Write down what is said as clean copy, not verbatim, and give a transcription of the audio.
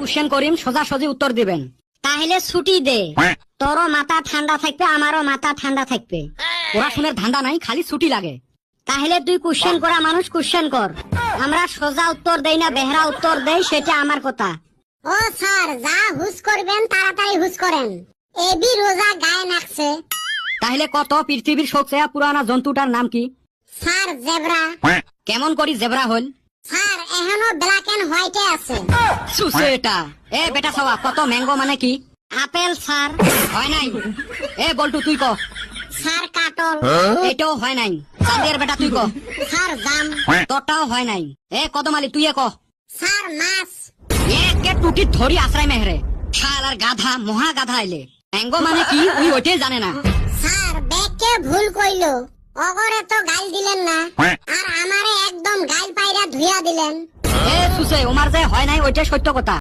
Question করিম সোজাসুজি উত্তর দিবেন। তাহলে ছুটি দে, তোরও মাথা ঠান্ডা থাকবে আমারও মাথা ঠান্ডা থাকবে। পড়াশোনার ধান্দা নাই, খালি ছুটি লাগে। তাহলে তুই কোশ্চেন করা মানুষ কোশ্চেন কর, আমরা সোজা উত্তর দেই না বেহরা উত্তর দেই সেটা আমার কথা। ও স্যার, যা হুস করবেন তাড়াতাড়ি হুস করেন, এবি রোজা গায়ে নাকছে। তাহলে কত পৃথিবীর সবচেয়ে পুরানা জন্তুটার নাম কি? Sir zebra. কেমন করি জেব্রা হল? স্যার এখনো ব্ল্যাক এন্ড হোয়াইটে আছে। সুসে এটা। এ বেটা সবা, কত ম্যাঙ্গো মানে কি? Apple sir. হয় নাই। এ বল্টু তুই ক। স্যার কাটল। এটাও হয় নাই। চাঁদের বেটা তুই ক। স্যার জাম। তোরটাও হয় নাই। এ কদমালি তুই ক। স্যার মাছ। একে টুটি ধরি আশ্রয় মেহরে। শালার গাধা, মহা গাধা আইলে। ম্যাঙ্গো মানে কি ওই ওইটাই জানে না। স্যার ব্যাগকে ভুল কইলো, অগরে তো গাল দিলেন না, আর আমারে একদম গাল পাইরা ধুইয়া দিলেন। এ সুসে, ওমার যে হয় নাই ওইটাই সত্য কথা।